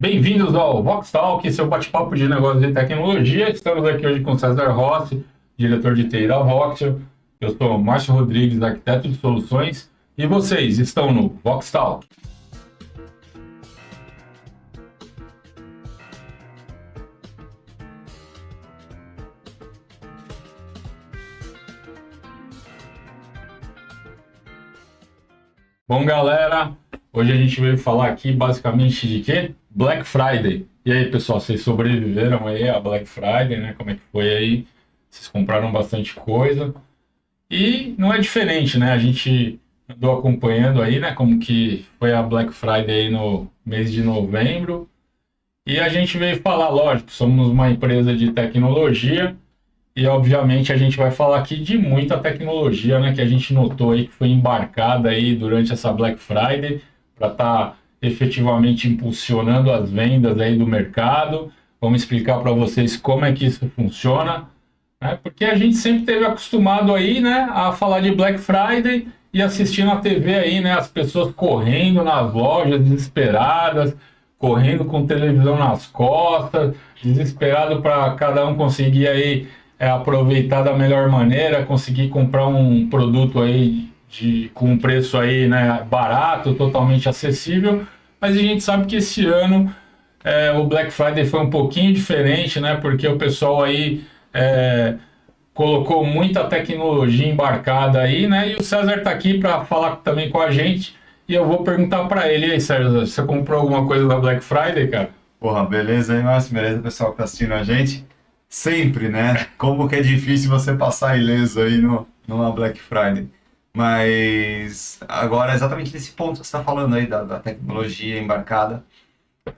Bem-vindos ao Vox Talk, seu bate-papo de negócios de tecnologia. Estamos aqui hoje com César Rossi, diretor de TI da Voxel. Eu sou Márcio Rodrigues, arquiteto de soluções. E vocês estão no Vox Talk. Bom, galera, hoje a gente veio falar aqui basicamente de quê? Black Friday. E aí, pessoal, vocês sobreviveram aí a Black Friday, né? Como é que foi aí? Vocês compraram bastante coisa. E não é diferente, né? A gente andou acompanhando aí, né? Como que foi a Black Friday aí no mês de novembro. E a gente veio falar, lógico, somos uma empresa de tecnologia. E, obviamente, a gente vai falar aqui de muita tecnologia, né, que a gente notou aí que foi embarcada aí durante essa Black Friday para estar efetivamente impulsionando as vendas aí do mercado. Vamos explicar para vocês como é que isso funciona, né, porque a gente sempre esteve acostumado aí, né, a falar de Black Friday e assistir na TV aí, né, as pessoas correndo nas lojas desesperadas, correndo com televisão nas costas, desesperado para cada um conseguir aí aproveitar da melhor maneira, conseguir comprar um produto aí com um preço aí, né, barato, totalmente acessível, mas a gente sabe que esse ano o Black Friday foi um pouquinho diferente, né, porque o pessoal aí colocou muita tecnologia embarcada aí, né, e o César está aqui para falar também com a gente, e eu vou perguntar para ele. E aí, César, você comprou alguma coisa na Black Friday, cara? Porra, beleza aí, Márcio? Beleza, pessoal que tá assistindo a gente? Sempre, né? Como que é difícil você passar ileso aí numa Black Friday. Mas agora, exatamente nesse ponto que você está falando aí da tecnologia embarcada,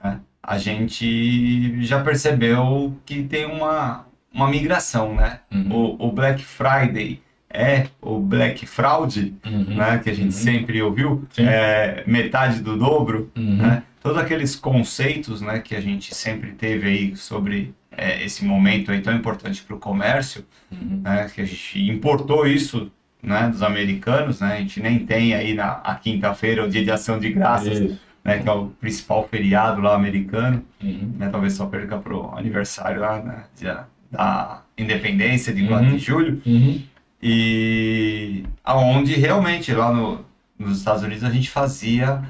né? A gente já percebeu que tem uma migração, né? O Black Friday é o Black Fraud, né? Que a gente sempre ouviu, Sim. Metade do dobro, né? Todos aqueles conceitos, né, que a gente sempre teve aí sobre esse momento aí tão importante para o comércio, né, que a gente importou isso, né, dos americanos, né, a gente nem tem aí a quinta-feira o Dia de Ação de Graças, né, que é o principal feriado lá americano, né, talvez só perca para o aniversário lá, né, da Independência de 4 de julho, e aonde realmente lá nos Estados Unidos a gente fazia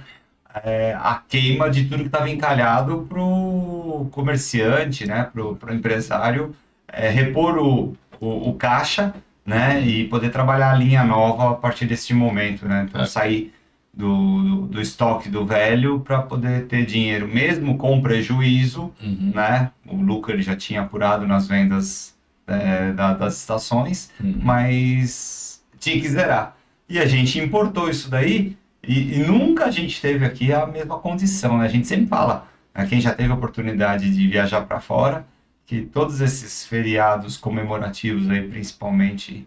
a queima de tudo que estava encalhado para o comerciante, né, para o empresário, repor o caixa, né, e poder trabalhar a linha nova a partir desse momento, né, então sair do estoque do velho para poder ter dinheiro, mesmo com prejuízo, né, o lucro ele já tinha apurado nas vendas das estações, mas tinha que zerar. E a gente importou isso daí. E nunca a gente teve aqui a mesma condição, né? A gente sempre fala, né, quem já teve a oportunidade de viajar para fora, que todos esses feriados comemorativos aí, principalmente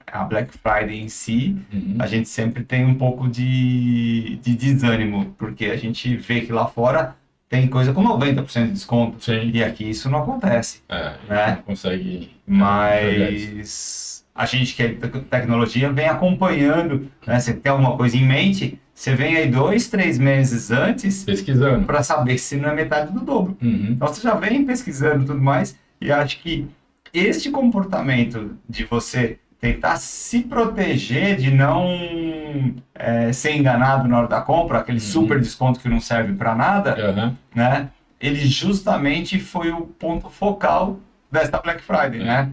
a Black Friday em si, a gente sempre tem um pouco de desânimo, porque a gente vê que lá fora tem coisa com 90% de desconto. Sim. E aqui isso não acontece. Não consegue. Mas a gente que é tecnologia vem acompanhando, né? Você tem alguma coisa em mente, você vem aí 2, 3 meses antes Pesquisando para saber se não é metade do dobro. Então você já vem pesquisando e tudo mais, e acho que este comportamento de você tentar se proteger de não ser enganado na hora da compra, aquele super desconto que não serve para nada, né? Ele justamente foi o ponto focal desta Black Friday, né?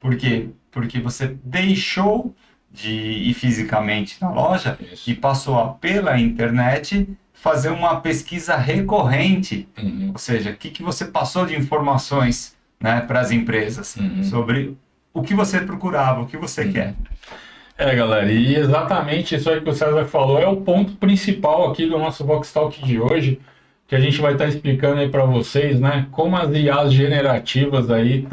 Por quê? Porque você deixou de ir fisicamente na loja e passou a, pela internet, fazer uma pesquisa recorrente. Ou seja, o que você passou de informações, né, para as empresas sobre o que você procurava, o que você quer. Galera, e exatamente isso aí que o César falou é o ponto principal aqui do nosso Vox Talk de hoje, que a gente vai estar explicando aí para vocês, né, como as IAs generativas aí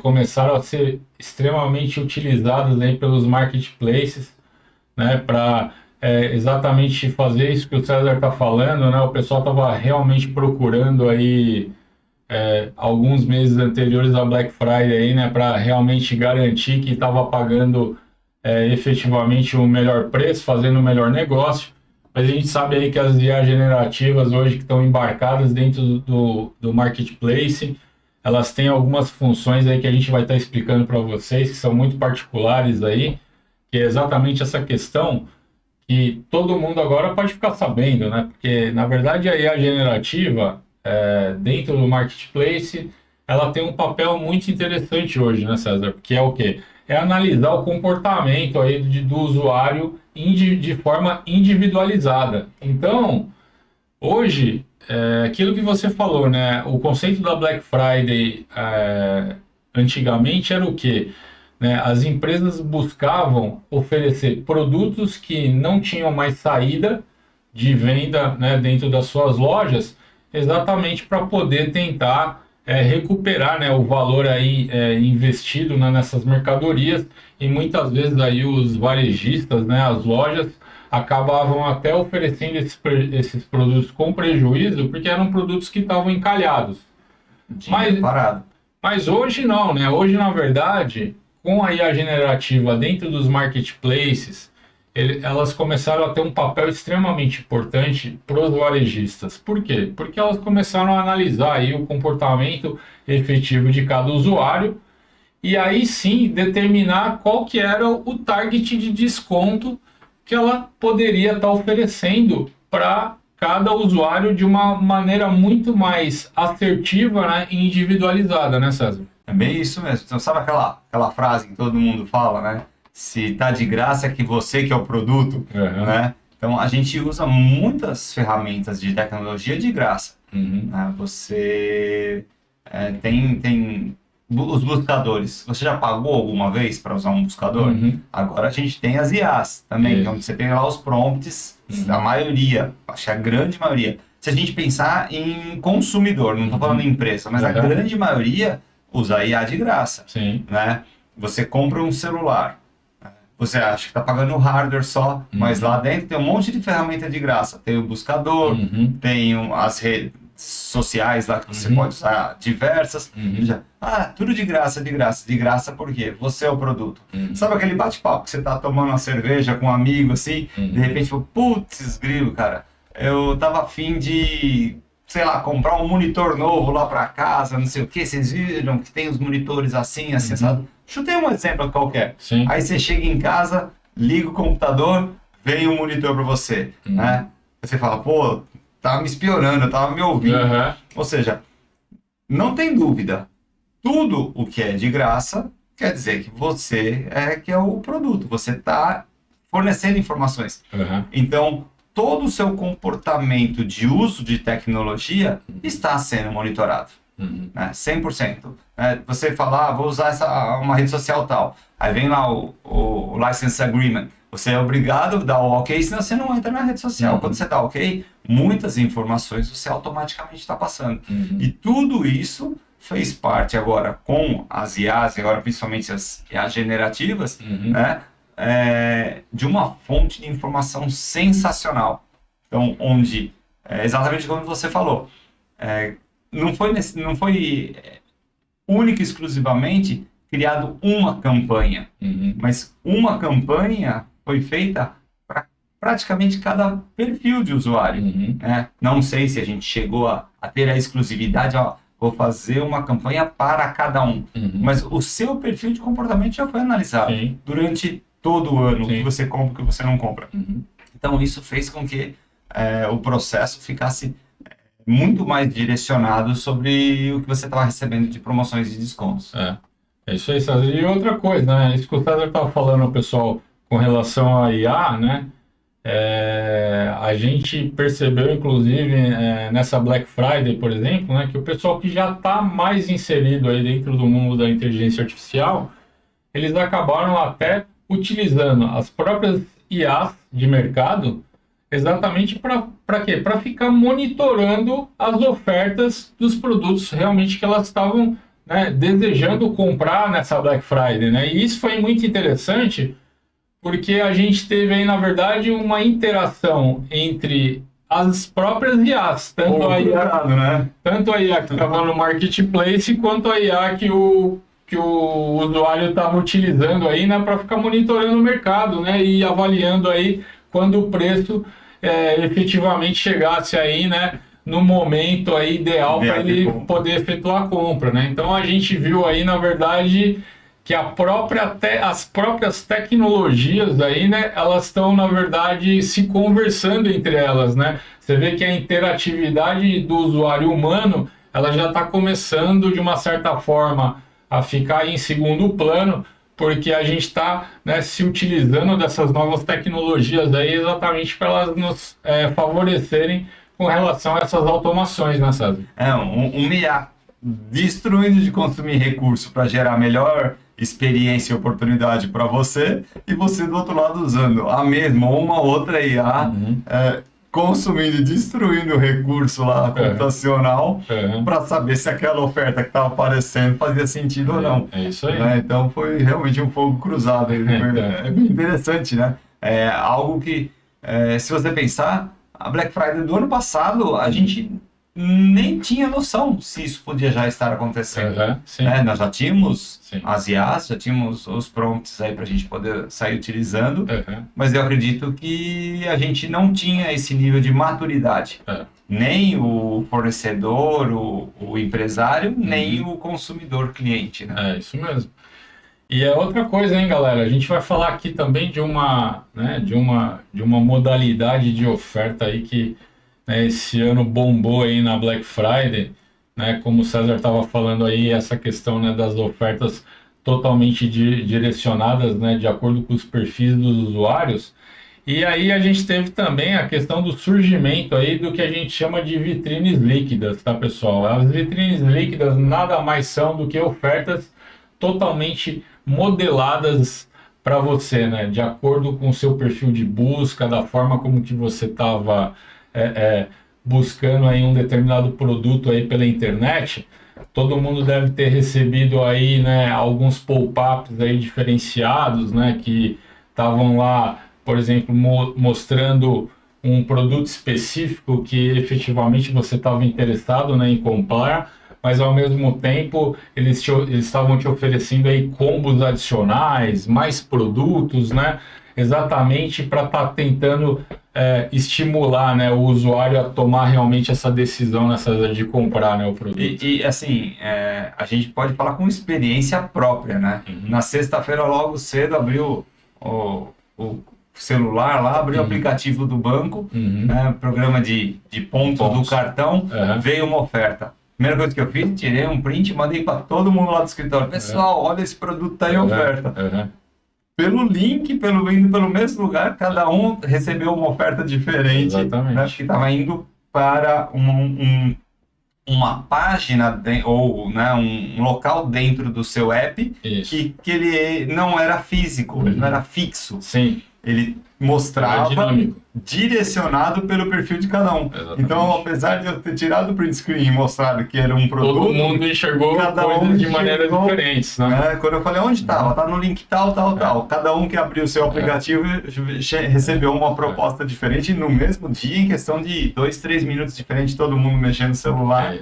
começaram a ser extremamente utilizadas aí pelos marketplaces, né, para exatamente fazer isso que o César está falando, né? O pessoal estava realmente procurando aí alguns meses anteriores à Black Friday aí, né, para realmente garantir que estava pagando efetivamente o melhor preço, fazendo o melhor negócio. mas a gente sabe aí que as IA generativas hoje que estão embarcadas dentro do marketplace, elas têm algumas funções aí que a gente vai estar explicando para vocês, que são muito particulares aí, que é exatamente essa questão que todo mundo agora pode ficar sabendo, né? Porque, na verdade, a IA generativa, dentro do marketplace, ela tem um papel muito interessante hoje, né, César? Que é o quê? É analisar o comportamento aí do usuário de forma individualizada. Então, hoje, aquilo que você falou, né? O conceito da Black Friday, antigamente era o quê? Né, as empresas buscavam oferecer produtos que não tinham mais saída de venda, né, dentro das suas lojas, exatamente para poder tentar recuperar, né, o valor aí investido, né, nessas mercadorias, e muitas vezes aí os varejistas, né, as lojas, acabavam até oferecendo esses produtos com prejuízo, porque eram produtos que estavam encalhados. Mas hoje não, né? Hoje, na verdade, com a IA generativa dentro dos marketplaces, elas começaram a ter um papel extremamente importante para os varejistas. Por quê? Porque elas começaram a analisar aí o comportamento efetivo de cada usuário e aí sim determinar qual que era o target de desconto que ela poderia estar oferecendo para cada usuário de uma maneira muito mais assertiva, né, e individualizada, né, César? É bem isso mesmo. Então, sabe aquela frase que todo mundo fala, né? Se tá de graça é que você que é o produto, né? Então, a gente usa muitas ferramentas de tecnologia de graça. Né? Você tem os buscadores. Você já pagou alguma vez para usar um buscador? Agora a gente tem as IAs também. Então, você tem lá os prompts, a maioria, acho que a grande maioria. Se a gente pensar em consumidor, não estou falando em empresa, mas a grande maioria usa a IA de graça. Sim. Né? Você compra um celular, você acha que está pagando o hardware só, mas lá dentro tem um monte de ferramenta de graça. Tem o buscador, tem as redes sociais lá que você pode usar, diversas. Tudo de graça, de graça. De graça por quê? Você é o produto. Sabe aquele bate-papo que você está tomando uma cerveja com um amigo, assim, de repente, putz, grilo, cara, eu tava afim de, sei lá, comprar um monitor novo lá para casa, não sei o que, vocês viram que tem os monitores assim, assim, sabe? Chutei um exemplo qualquer. Sim. Aí você chega em casa, liga o computador, vem um monitor para você, né? Você fala, pô, tava me espionando, tava me ouvindo. Ou seja, não tem dúvida, tudo o que é de graça quer dizer que você que é o produto, você está fornecendo informações. Então, todo o seu comportamento de uso de tecnologia está sendo monitorado. Né? 100%. Você fala, vou usar uma rede social tal. Aí vem lá o License Agreement. Você é obrigado a dar o ok, senão você não entra na rede social. Quando você dá ok, muitas informações você automaticamente está passando. E tudo isso fez parte agora com as IAs, agora principalmente as IAs generativas, né? De uma fonte de informação sensacional. Então, onde, exatamente como você falou, não foi única e exclusivamente criado uma campanha, mas uma campanha foi feita para praticamente cada perfil de usuário. Né? Não sei se a gente chegou a ter a exclusividade, vou fazer uma campanha para cada um, mas o seu perfil de comportamento já foi analisado durante todo o ano, o que você compra, o que você não compra. Então, isso fez com que o processo ficasse muito mais direcionado sobre o que você estava recebendo de promoções e descontos. É isso aí, César. E outra coisa, né? Isso que o César estava falando, pessoal, com relação à IA, né? A gente percebeu, inclusive, nessa Black Friday, por exemplo, né, que o pessoal que já está mais inserido aí dentro do mundo da inteligência artificial, eles acabaram até utilizando as próprias IAs de mercado exatamente para quê? Para ficar monitorando as ofertas dos produtos realmente que elas estavam, né, desejando comprar nessa Black Friday, né? E isso foi muito interessante porque a gente teve aí, na verdade, uma interação entre as próprias IAs, tanto a IA que estava no marketplace quanto a IA que o usuário estava utilizando aí, né, para ficar monitorando o mercado, né, e avaliando aí quando o preço efetivamente chegasse aí, né, no momento aí ideal para ele poder efetuar a compra, né? Então a gente viu aí, na verdade, que as próprias tecnologias aí, né, elas estão, na verdade, se conversando entre elas, né? Você vê que a interatividade do usuário humano, ela já está começando, de uma certa forma, a ficar em segundo plano, porque a gente está, né, se utilizando dessas novas tecnologias aí exatamente para elas nos favorecerem com relação a essas automações, né, César? Um IA destruindo de consumir recurso para gerar melhor experiência e oportunidade para você, e você do outro lado usando a mesma ou uma outra IA, consumindo e destruindo o recurso lá computacional para saber se aquela oferta que estava aparecendo fazia sentido ou não. É isso aí. Né? Então foi realmente um fogo cruzado. É bem interessante, né? É algo que, se você pensar, a Black Friday do ano passado, a gente nem tinha noção se isso podia já estar acontecendo. Nós já tínhamos as IAs, já tínhamos os prompts aí para a gente poder sair utilizando, mas eu acredito que a gente não tinha esse nível de maturidade. Nem o fornecedor, o empresário, nem o consumidor cliente. Né? É isso mesmo. E é outra coisa, hein, galera? A gente vai falar aqui também de uma modalidade de oferta aí que, né, esse ano bombou aí na Black Friday, né? Como o César estava falando aí, essa questão, né, das ofertas totalmente direcionadas, né, de acordo com os perfis dos usuários. E aí a gente teve também a questão do surgimento aí do que a gente chama de vitrines líquidas, tá, pessoal? As vitrines líquidas nada mais são do que ofertas totalmente modeladas para você, né? De acordo com o seu perfil de busca, da forma como que você estava buscando aí um determinado produto aí pela internet. Todo mundo deve ter recebido aí, né, alguns pop-ups aí diferenciados, né, que estavam lá, por exemplo, mostrando um produto específico que efetivamente você estava interessado, né, em comprar, mas ao mesmo tempo eles estavam te oferecendo aí combos adicionais, mais produtos, né, exatamente para estar tentando estimular, né, o usuário a tomar realmente essa decisão de comprar, né, o produto. E assim, a gente pode falar com experiência própria, né? Na sexta-feira, logo cedo, abriu o celular lá, abriu o aplicativo do banco, né, programa de pontos do cartão, veio uma oferta. Primeira coisa que eu fiz, tirei um print e mandei para todo mundo lá do escritório. Pessoal, olha, esse produto tá em oferta. Pelo link, indo pelo mesmo lugar, cada um recebeu uma oferta diferente. Exatamente. Né, que estava indo para uma página ou, né, um local dentro do seu app que ele não era físico, ele não era fixo. Sim. Ele mostrava direcionado pelo perfil de cada um. Exatamente. Então, apesar de eu ter tirado o print screen e mostrado que era um produto, todo mundo enxergou coisas de maneiras diferentes, né? Quando eu falei onde estava, tá no link tal. Cada um que abriu o seu aplicativo recebeu uma proposta diferente no mesmo dia, em questão de 2-3 minutos diferente, todo mundo mexendo no celular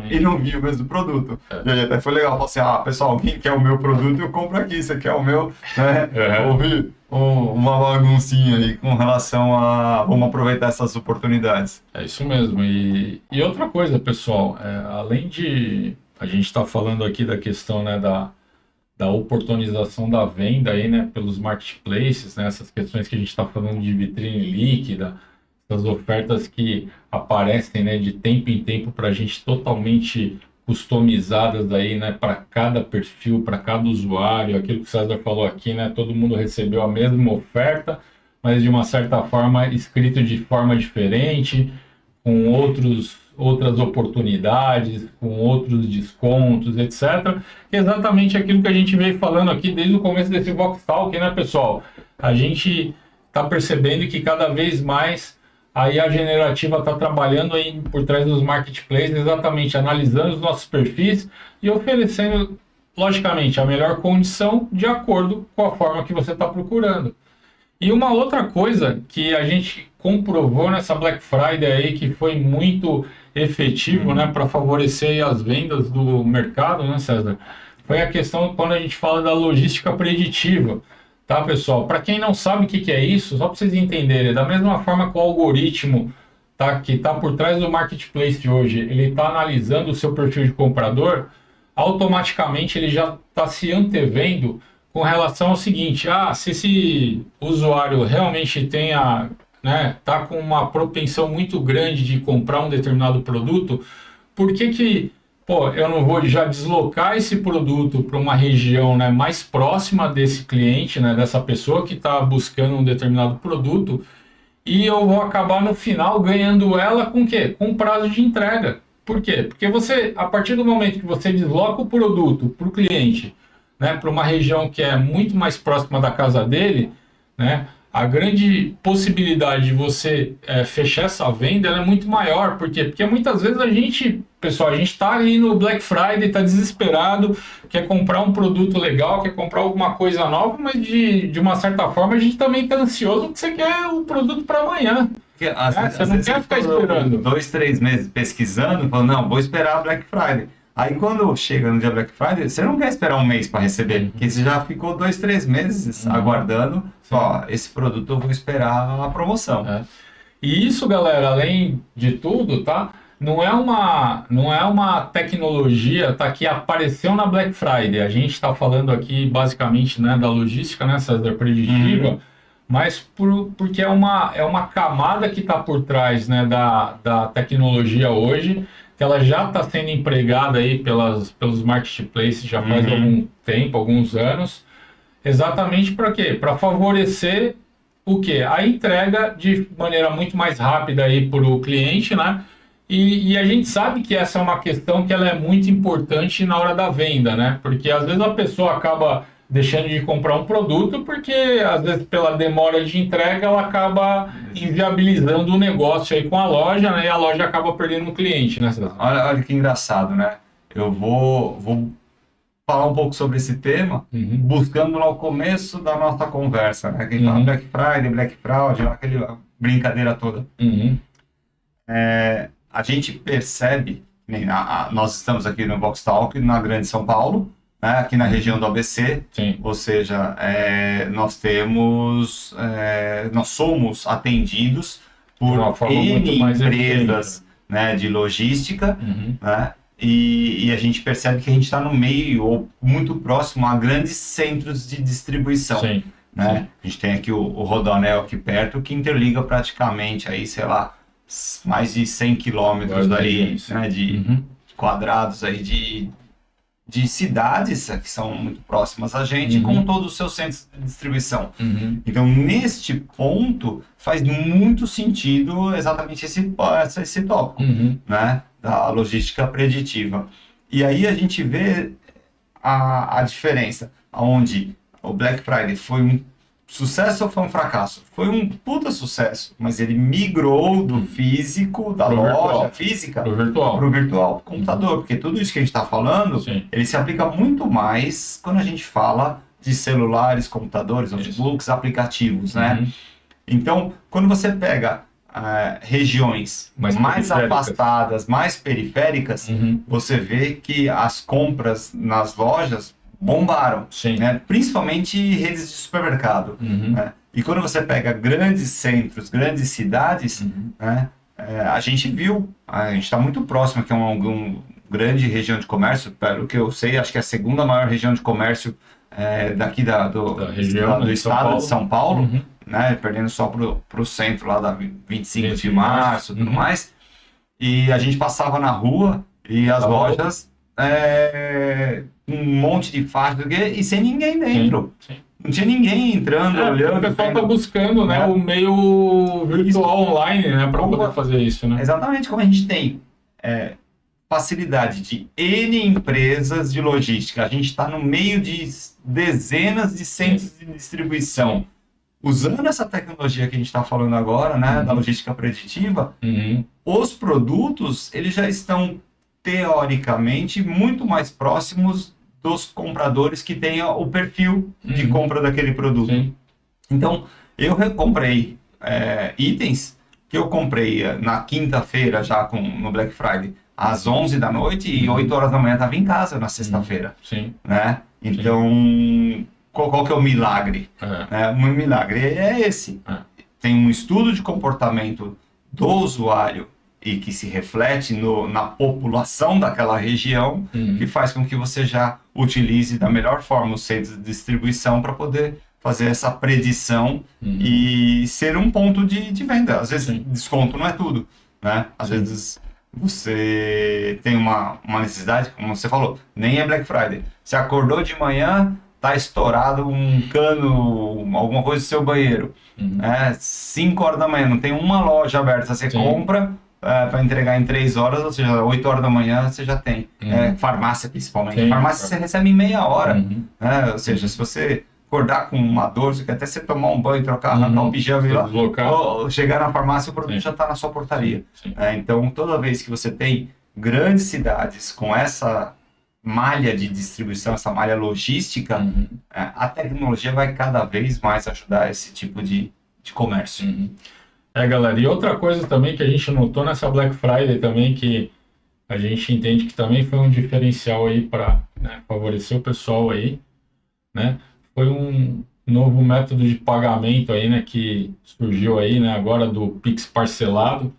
e não viu o mesmo produto. E aí até foi legal, falei assim, pessoal, quem quer o meu produto, eu compro aqui, você quer o meu, né? Ouvi uma baguncinha aí com relação a vamos aproveitar essas oportunidades. É isso mesmo. E outra coisa, pessoal, além de a gente estar falando aqui da questão, né, da oportunização da venda aí, né, pelos marketplaces, né, essas questões que a gente está falando de vitrine líquida, essas ofertas que aparecem, né, de tempo em tempo para a gente totalmente customizadas aí, né, para cada perfil, para cada usuário, aquilo que o César falou aqui, né, todo mundo recebeu a mesma oferta, mas de uma certa forma escrito de forma diferente, com outras oportunidades, com outros descontos, etc. Exatamente aquilo que a gente veio falando aqui desde o começo desse Vox Talk, né, pessoal? A gente está percebendo que cada vez mais aí a generativa está trabalhando aí por trás dos marketplaces, exatamente analisando os nossos perfis e oferecendo, logicamente, a melhor condição de acordo com a forma que você está procurando. E uma outra coisa que a gente comprovou nessa Black Friday aí, que foi muito efetivo, né, para favorecer as vendas do mercado, né, César? Foi a questão quando a gente fala da logística preditiva. tá, pessoal? Para quem não sabe o que que é isso, só para vocês entenderem, da mesma forma que o algoritmo que está por trás do marketplace de hoje, ele está analisando o seu perfil de comprador, automaticamente ele já está se antevendo com relação ao seguinte: se esse usuário realmente tenha, né, tá com uma propensão muito grande de comprar um determinado produto, por que eu não vou já deslocar esse produto para uma região, né, mais próxima desse cliente, né, dessa pessoa que está buscando um determinado produto, e eu vou acabar no final ganhando ela com o quê? Com prazo de entrega. Por quê? Porque você, a partir do momento que você desloca o produto para o cliente, né, para uma região que é muito mais próxima da casa dele, né, a grande possibilidade de você fechar essa venda ela é muito maior. Por quê? Porque muitas vezes a gente está ali no Black Friday, está desesperado, quer comprar um produto legal, quer comprar alguma coisa nova, mas de uma certa forma a gente também está ansioso porque você quer o produto para amanhã. Você não quer ficar esperando 2, 3 meses pesquisando, falando, não, vou esperar a Black Friday. Aí quando chega no dia Black Friday, você não quer esperar um mês para receber, porque você já ficou 2, 3 meses aguardando, esse produto eu vou esperar a promoção. E isso, galera, além de tudo, tá? Não é uma tecnologia, tá, que apareceu na Black Friday. A gente está falando aqui basicamente, né, da logística, né, César, preditiva, mas porque é uma camada que está por trás, né, da tecnologia hoje, que ela já está sendo empregada aí pelos marketplaces já faz algum tempo, alguns anos, exatamente para quê? Para favorecer o quê? A entrega de maneira muito mais rápida aí para o cliente, né? E a gente sabe que essa é uma questão que ela é muito importante na hora da venda, né? Porque às vezes a pessoa acaba deixando de comprar um produto porque, às vezes, pela demora de entrega, ela acaba inviabilizando o negócio aí com a loja, né? E a loja acaba perdendo o cliente, né, César? Olha que engraçado, né? Eu vou falar um pouco sobre esse tema, buscando lá o começo da nossa conversa, né? Quem fala Black Friday, Black Fraud, aquela brincadeira toda. A gente percebe, nós estamos aqui no Vox Talk, na Grande São Paulo, né, aqui na região do ABC, ou seja, nós somos atendidos por N empresas, né, de logística, né, e a gente percebe que a gente está no meio ou muito próximo a grandes centros de distribuição. Né? A gente tem aqui o Rodoanel aqui perto, que interliga praticamente aí, sei lá, mais de 100 quilômetros aí, né, de quadrados aí de cidades que são muito próximas a gente, com todos os seus centros de distribuição. Então, neste ponto, faz muito sentido exatamente esse tópico, né, da logística preditiva. E aí a gente vê a diferença, onde o Black Friday foi um sucesso ou foi um fracasso? Foi um puta sucesso, mas ele migrou do físico, da loja física, para o virtual, pro computador, porque tudo isso que a gente está falando, ele se aplica muito mais quando a gente fala de celulares, computadores, notebooks, aplicativos, né? Então, quando você pega regiões mais afastadas, mais periféricas, você vê que as compras nas lojas bombaram, né? Principalmente redes de supermercado. Né? E quando você pega grandes centros, grandes cidades, né? A gente viu, a gente está muito próximo aqui a uma grande região de comércio, pelo que eu sei, acho que é a segunda maior região de comércio daqui do estado de São Paulo, né? Perdendo só para o centro lá da 25 de março e tudo mais. E a gente passava na rua e as lojas um monte de faixa e sem ninguém dentro. Não tinha ninguém entrando, olhando. O pessoal está buscando, né, o meio virtual online, né, para poder fazer isso, né? Exatamente, como a gente tem facilidade de N empresas de logística, a gente está no meio de dezenas de centros de distribuição. Usando essa tecnologia que a gente está falando agora, né, da logística preditiva, os produtos eles já estão teoricamente muito mais próximos dos compradores que tenham o perfil de compra daquele produto. Então, eu comprei itens que eu comprei na quinta-feira já no Black Friday às 11 da noite e 8 horas da manhã estava em casa na sexta-feira. Né? Então, qual que é o milagre? O milagre é esse. Tem um estudo de comportamento do usuário e que se reflete na população daquela região, que faz com que você já utilize da melhor forma os centros de distribuição para poder fazer essa predição e ser um ponto de venda. Às vezes, desconto não é tudo, né? Às vezes, você tem uma necessidade, como você falou, nem é Black Friday. Você acordou de manhã, tá estourado um cano, alguma coisa no seu banheiro. 5 horas da manhã, não tem uma loja aberta, você compra para entregar em 3 horas, ou seja, 8 horas da manhã você já tem. Farmácia, principalmente. Farmácia você recebe em meia hora. Ou seja, se você acordar com uma dor, você quer até você tomar um banho, trocar, arrancar um pijama e lá, ou chegar na farmácia, o produto já está na sua portaria. Então, toda vez que você tem grandes cidades com essa malha de distribuição, essa malha logística, a tecnologia vai cada vez mais ajudar esse tipo de comércio. Galera, e outra coisa também que a gente notou nessa Black Friday também, que a gente entende que também foi um diferencial aí para favorecer o pessoal aí, né? Foi um novo método de pagamento aí, né, que surgiu aí, né, agora do Pix parcelado.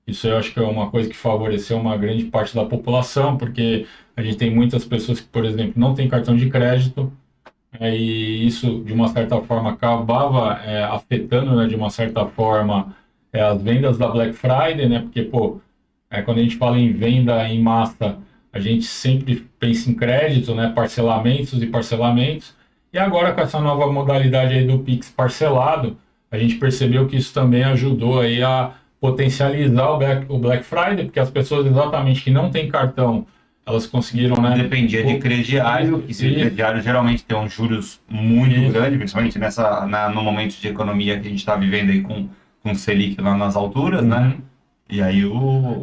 Isso eu acho que é uma coisa que favoreceu uma grande parte da população, porque a gente tem muitas pessoas que, por exemplo, não tem cartão de crédito, e isso, de uma certa forma, acabava afetando, né, de uma certa forma, as vendas da Black Friday, né, porque, quando a gente fala em venda em massa, a gente sempre pensa em crédito, né, parcelamentos e parcelamentos, e agora com essa nova modalidade aí do Pix parcelado, a gente percebeu que isso também ajudou aí a potencializar o Black Friday, porque as pessoas exatamente que não têm cartão, elas conseguiram, né? Dependia de crediário, e se crediário geralmente tem uns juros muito grandes, principalmente no momento de economia que a gente está vivendo aí com Selic lá nas alturas, né? E aí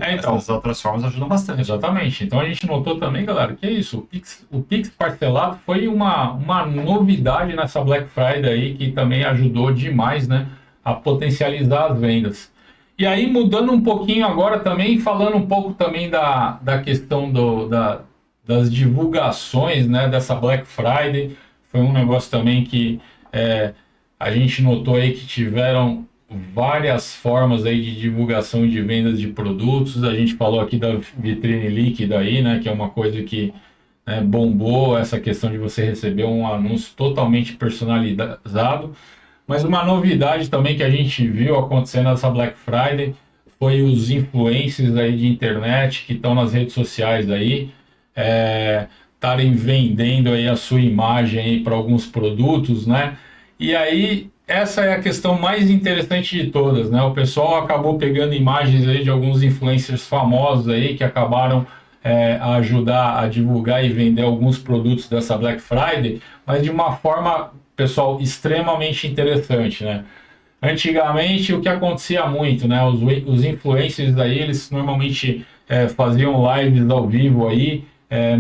essas outras formas ajudam bastante. Exatamente. Então a gente notou também, galera, que é isso. O Pix parcelado foi uma novidade nessa Black Friday aí, que também ajudou demais, né, a potencializar as vendas. E aí, mudando um pouquinho agora também, falando um pouco também da questão das divulgações, né, dessa Black Friday, foi um negócio também que a gente notou aí que tiveram várias formas aí de divulgação e de vendas de produtos. A gente falou aqui da vitrine líquida aí, né, que é uma coisa que bombou, essa questão de você receber um anúncio totalmente personalizado. Mas uma novidade também que a gente viu acontecendo nessa Black Friday foi os influencers aí de internet que estão nas redes sociais aí, estarem vendendo aí a sua imagem para alguns produtos, né? E aí, essa é a questão mais interessante de todas, né? O pessoal acabou pegando imagens aí de alguns influencers famosos aí que acabaram a ajudar a divulgar e vender alguns produtos dessa Black Friday, mas de uma forma, pessoal, extremamente interessante, né? Antigamente, o que acontecia muito, né? Os influencers aí, eles normalmente faziam lives ao vivo aí,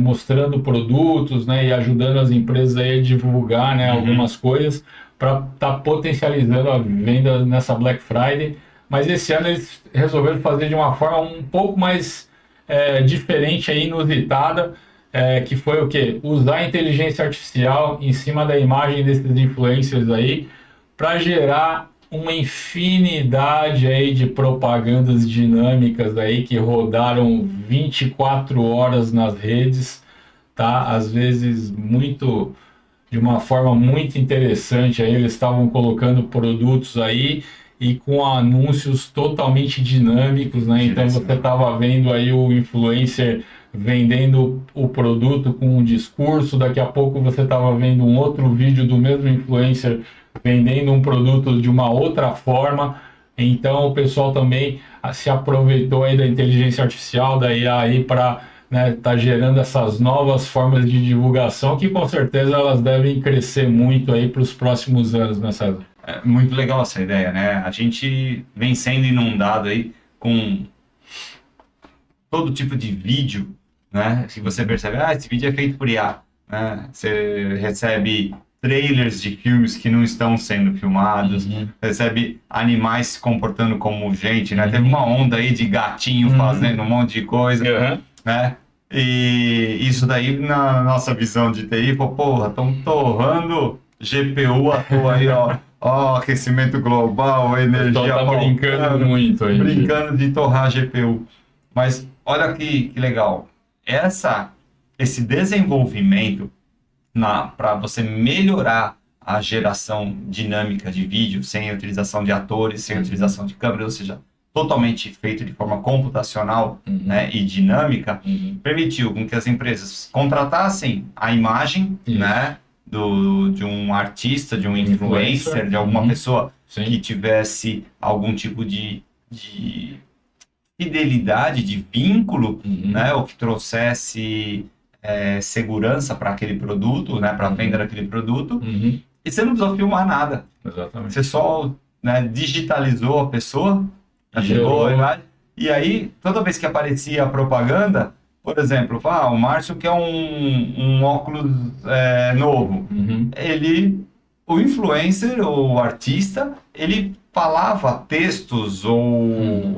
mostrando produtos, né? E ajudando as empresas aí a divulgar, né? Algumas coisas para estar potencializando a venda nessa Black Friday. Mas esse ano eles resolveram fazer de uma forma um pouco mais diferente, aí, inusitada, que foi o quê? Usar a inteligência artificial em cima da imagem desses influencers aí para gerar uma infinidade aí de propagandas dinâmicas aí que rodaram 24 horas nas redes, tá? Às vezes de uma forma muito interessante aí, eles estavam colocando produtos aí e com anúncios totalmente dinâmicos, né? Então você estava vendo aí o influencer vendendo o produto com um discurso, daqui a pouco você estava vendo um outro vídeo do mesmo influencer vendendo um produto de uma outra forma. Então o pessoal também se aproveitou aí da inteligência artificial, da IA aí para tá gerando essas novas formas de divulgação que com certeza elas devem crescer muito aí para os próximos anos, né, César? É muito legal essa ideia, né? A gente vem sendo inundado aí com todo tipo de vídeo, né? Se você percebe, esse vídeo é feito por IA, né? Você recebe trailers de filmes que não estão sendo filmados, recebe animais se comportando como gente, né? Teve uma onda aí de gatinho fazendo um monte de coisa, né? E isso daí, na nossa visão de TI, porra, estão torrando GPU à toa aí, ó, aquecimento global, energia Tá brincando muito aí. brincando de torrar GPU. Mas olha que legal. Esse desenvolvimento para você melhorar a geração dinâmica de vídeo, sem a utilização de atores, sem a utilização de câmera, ou seja, totalmente feito de forma computacional, né, e dinâmica, permitiu com que as empresas contratassem a imagem, né, de um artista, de um influencer, de alguma pessoa que tivesse algum tipo de fidelidade, de vínculo, né, ou que trouxesse segurança para aquele produto, né, para a venda daquele produto, e você não precisou filmar nada. Exatamente. Você só, né, digitalizou a pessoa, chegou a imagem, e aí, toda vez que aparecia a propaganda, por exemplo, o Márcio quer um óculos novo. O influencer, o artista, ele falava textos ou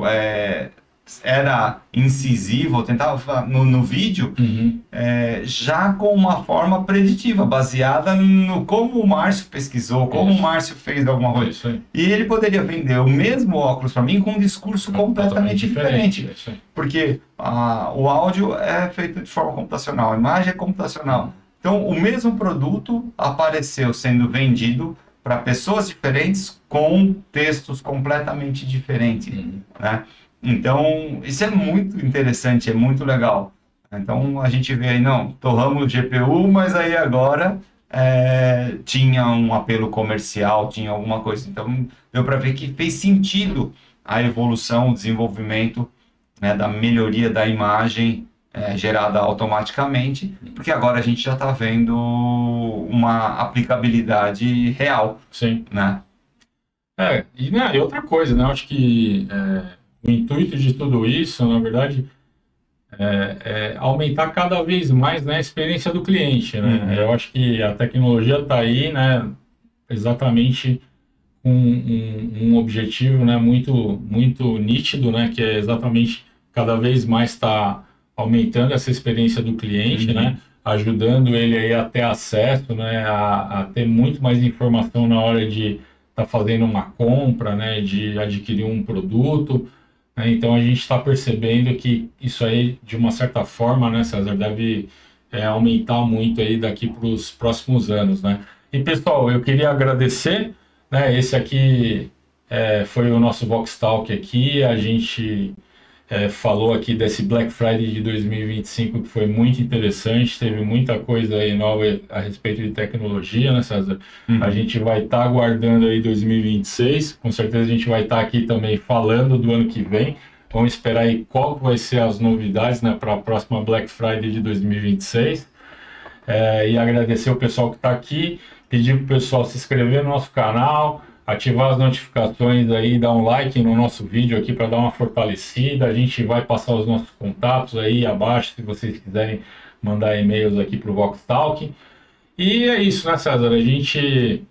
era incisivo, ou tentava no vídeo, já com uma forma preditiva, baseada no como o Márcio pesquisou, como o Márcio fez alguma coisa. E ele poderia vender o mesmo óculos para mim com um discurso completamente diferente. Porque o áudio é feito de forma computacional, a imagem é computacional. Então, o mesmo produto apareceu sendo vendido para pessoas diferentes com textos completamente diferentes, né? Então, isso é muito interessante, é muito legal. Então, a gente vê aí, não, torramos o GPU, mas aí agora tinha um apelo comercial, tinha alguma coisa. Então, deu para ver que fez sentido a evolução, o desenvolvimento, né, da melhoria da imagem gerada automaticamente, porque agora a gente já está vendo uma aplicabilidade real. Sim. Né? E outra coisa, né? Eu acho que o intuito de tudo isso, na verdade, é aumentar cada vez mais, né, a experiência do cliente, né? Eu acho que a tecnologia está aí, né, exatamente com um objetivo, né, muito nítido, né, que é exatamente cada vez mais estar aumentando essa experiência do cliente, né, ajudando ele aí a ter acesso, né, a ter muito mais informação na hora de estar fazendo uma compra, né, de adquirir um produto. Então a gente está percebendo que isso aí, de uma certa forma, né, César, deve aumentar muito aí daqui para os próximos anos, né? E pessoal, eu queria agradecer, né? Esse aqui foi o nosso Vox Talk aqui. A gente falou aqui desse Black Friday de 2025 que foi muito interessante, teve muita coisa aí nova a respeito de tecnologia, né, César? A gente vai estar aguardando aí 2026, com certeza a gente vai estar aqui também falando do ano que vem. Vamos esperar aí qual vai ser as novidades, né, para a próxima Black Friday de 2026. E agradecer o pessoal que está aqui, pedir para o pessoal se inscrever no nosso canal, ativar as notificações aí, dar um like no nosso vídeo aqui para dar uma fortalecida. A gente vai passar os nossos contatos aí abaixo, se vocês quiserem mandar e-mails aqui para o Vox Talk. E é isso, né, César? A gente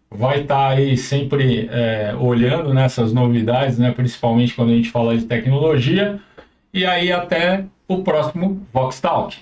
vai estar aí sempre olhando nessas novidades, né, principalmente quando a gente fala de tecnologia. E aí até o próximo Vox Talk.